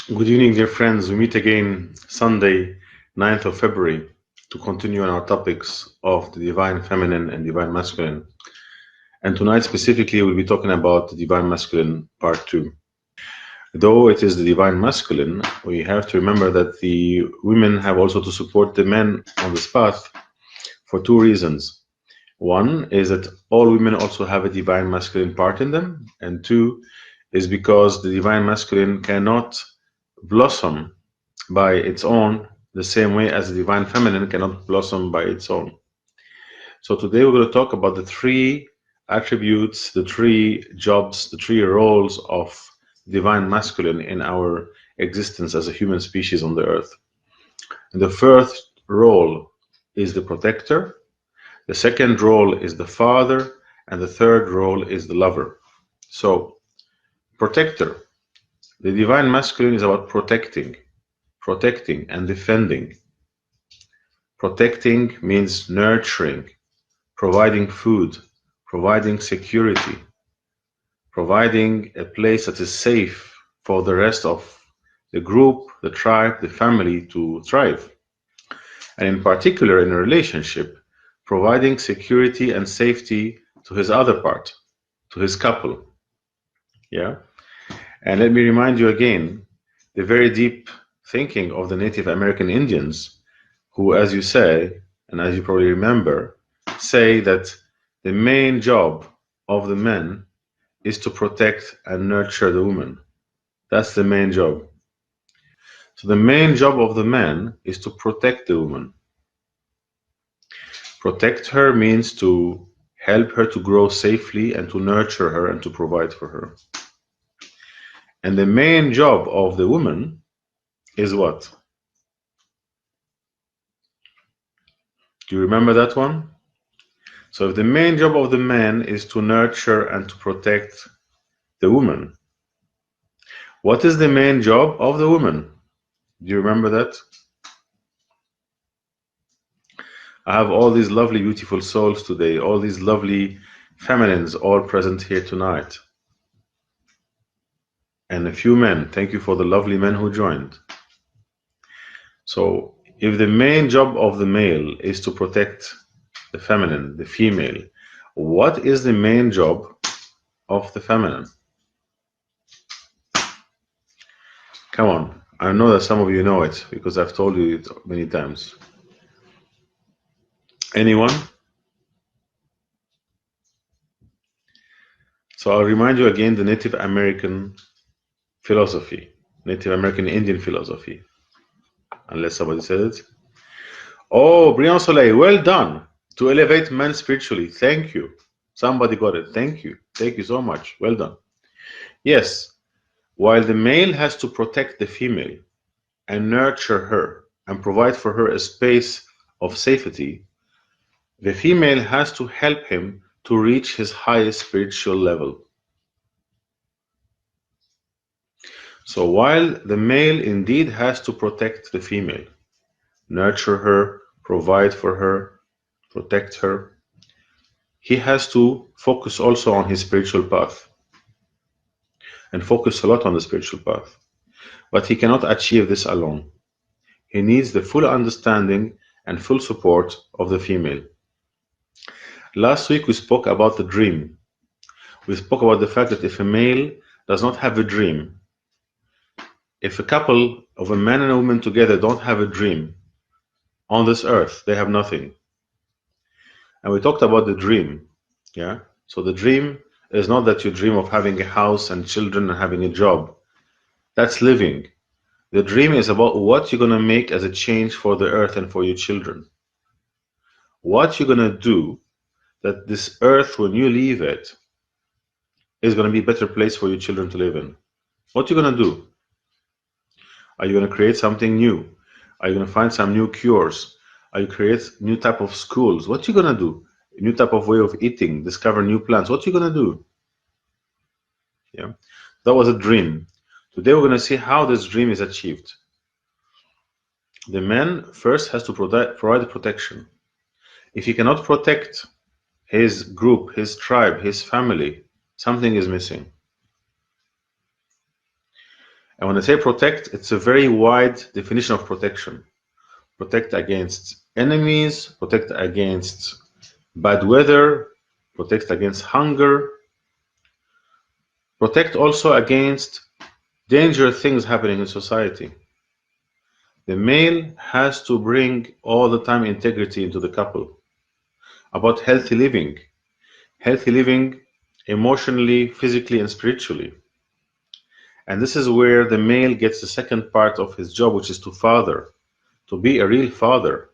Good evening, dear friends. We meet again Sunday, 9th of February, to continue on our topics of the Divine Feminine and Divine Masculine. And tonight, specifically, we'll be talking about the Divine Masculine Part 2. Though it is the Divine Masculine, we have to remember that the women have also to support the men on this path for two reasons. One is that all women also have a Divine Masculine part in them, and two is because the Divine Masculine cannot blossom by its own the same way as the Divine Feminine cannot blossom by its own. So today we're going to talk about the three attributes, the three jobs, the three roles of Divine Masculine in our existence as a human species on the earth. And the first role is the protector, the second role is the father, and the third role is the lover. So, protector. The Divine Masculine is about protecting and defending. Protecting means nurturing, providing food, providing security, providing a place that is safe for the rest of the group, the tribe, the family to thrive. And in particular, in a relationship, providing security and safety to his other part, to his couple. Yeah? And let me remind you again the very deep thinking of the Native American Indians, who, as you say, and as you probably remember, say that the main job of the men is to protect and nurture the woman. That's the main job. So the main job of the man is to protect the woman. Protect her means to help her to grow safely and to nurture her and to provide for her. And the main job of the woman is what? Do you remember that one? So if the main job of the man is to nurture and to protect the woman, what is the main job of the woman? Do you remember that? I have all these lovely, beautiful souls today, all these lovely feminines all present here tonight. And a few men. Thank you for the lovely men who joined. So if the main job of the male is to protect the feminine, the female, what is the main job of the feminine? Come on. I know that some of you know it because I've told you it many times. Anyone? So I'll remind you again the Native American philosophy, Native American Indian philosophy, unless somebody says it. Oh, Brian Soleil, well done. To elevate men spiritually. Thank you. Somebody got it. Thank you. Thank you so much. Well done. Yes, while the male has to protect the female and nurture her and provide for her a space of safety, the female has to help him to reach his highest spiritual level. So while the male indeed has to protect the female, nurture her, provide for her, protect her, he has to focus also on his spiritual path and focus a lot on the spiritual path. But he cannot achieve this alone. He needs the full understanding and full support of the female. Last week we spoke about the dream. We spoke about the fact that if a male does not have a dream, if a couple of a man and a woman together don't have a dream, on this earth they have nothing. And we talked about the dream. Yeah. So the dream is not that you dream of having a house and children and having a job. That's living. The dream is about what you're going to make as a change for the earth and for your children. What you're going to do that this earth, when you leave it, is going to be a better place for your children to live in. What you're going to do? Are you going to create something new? Are you going to find some new cures? Are you create new type of schools? What you going to do? A new type of way of eating, discover new plants. What you going to do? Yeah, that was a dream. Today we're going to see how this dream is achieved. The man first has to provide protection. If he cannot protect his group, his tribe, his family, something is missing. And when I say protect, it's a very wide definition of protection. Protect against enemies, protect against bad weather, protect against hunger, protect also against dangerous things happening in society. The male has to bring all the time integrity into the couple, about healthy living emotionally, physically, and spiritually. And this is where the male gets the second part of his job, which is to father, to be a real father.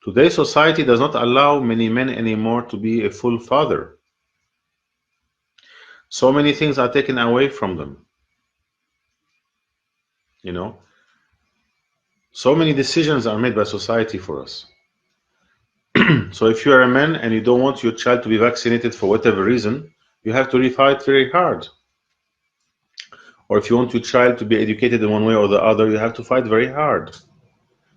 Today's society does not allow many men anymore to be a full father. So many things are taken away from them. You know, so many decisions are made by society for us. So if you are a man and you don't want your child to be vaccinated for whatever reason, you have to fight very hard. Or if you want your child to be educated in one way or the other, you have to fight very hard.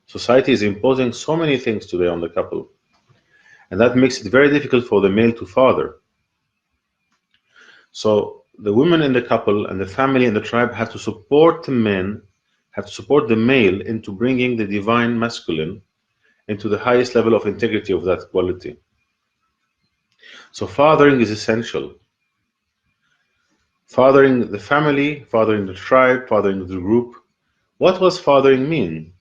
Society is imposing so many things today on the couple, and that makes it very difficult for the male to father. So the women in the couple and the family and the tribe have to support the men, have to support the male into bringing the divine masculine into the highest level of integrity of that quality. So fathering is essential. Fathering the family, fathering the tribe, fathering the group. What does fathering mean?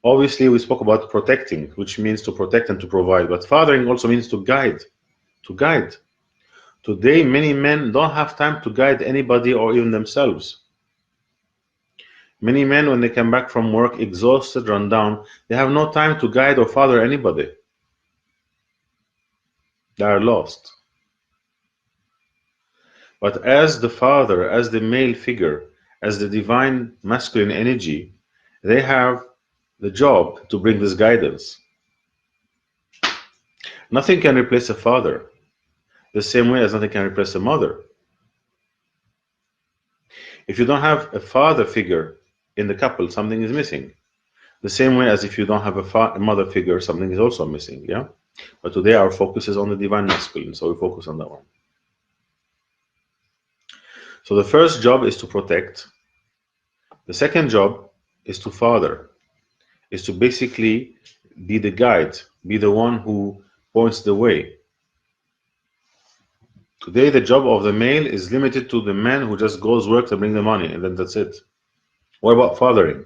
Obviously, we spoke about protecting, which means to protect and to provide, but fathering also means to guide. To guide. Today, many men don't have time to guide anybody or even themselves. Many men, when they come back from work exhausted, run down, they have no time to guide or father anybody. They are lost. But as the father, as the male figure, as the divine masculine energy, they have the job to bring this guidance. Nothing can replace a father, the same way as nothing can replace a mother. If you don't have a father figure in the couple, something is missing. The same way as if you don't have a mother figure, something is also missing. Yeah. But today our focus is on the divine masculine, so we focus on that one. So the first job is to protect. The second job is to father, is to basically be the guide, be the one who points the way. Today the job of the male is limited to the man who just goes work to bring the money, and then that's it. What about fathering?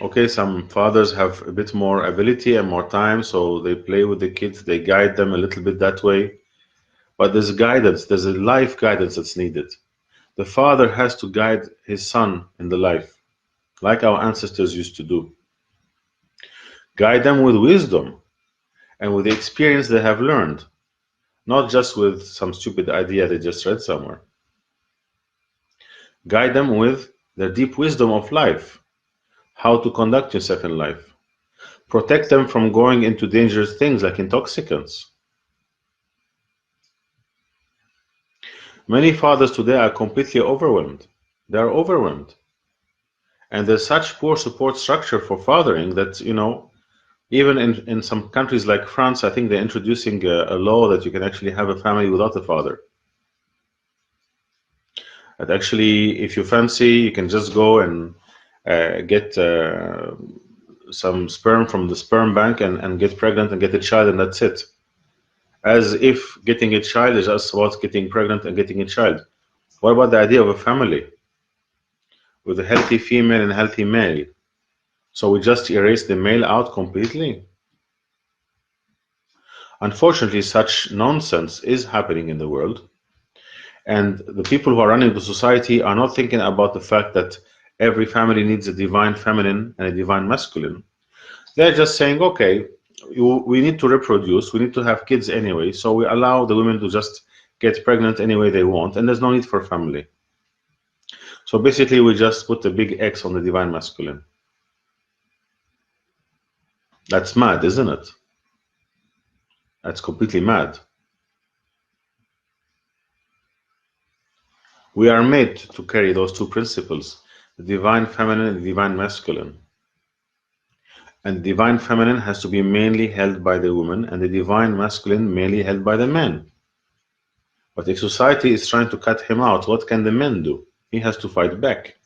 Okay, some fathers have a bit more ability and more time, so they play with the kids, they guide them a little bit that way. But there's guidance, there's a life guidance that's needed. The father has to guide his son in the life, like our ancestors used to do. Guide them with wisdom and with the experience they have learned, not just with some stupid idea they just read somewhere. Guide them with their deep wisdom of life, how to conduct yourself in life. Protect them from going into dangerous things like intoxicants. Many fathers today are completely overwhelmed. They are overwhelmed. And there's such poor support structure for fathering that, even in some countries like France, I think they're introducing a law that you can actually have a family without a father. That actually, if you fancy, you can just go and get some sperm from the sperm bank and get pregnant and get a child, and that's it. As if getting a child is just about getting pregnant and getting a child. What about the idea of a family with a healthy female and a healthy male? So we just erase the male out completely? Unfortunately, such nonsense is happening in the world. And the people who are running the society are not thinking about the fact that every family needs a divine feminine and a divine masculine. They're just saying, okay, we need to reproduce, we need to have kids anyway, so we allow the women to just get pregnant any way they want, and there's no need for family. So basically, we just put a big X on the divine masculine. That's mad, isn't it? That's completely mad. We are made to carry those two principles, the divine feminine and the divine masculine. And the divine feminine has to be mainly held by the woman, and the divine masculine mainly held by the man. But if society is trying to cut him out, what can the men do? He has to fight back.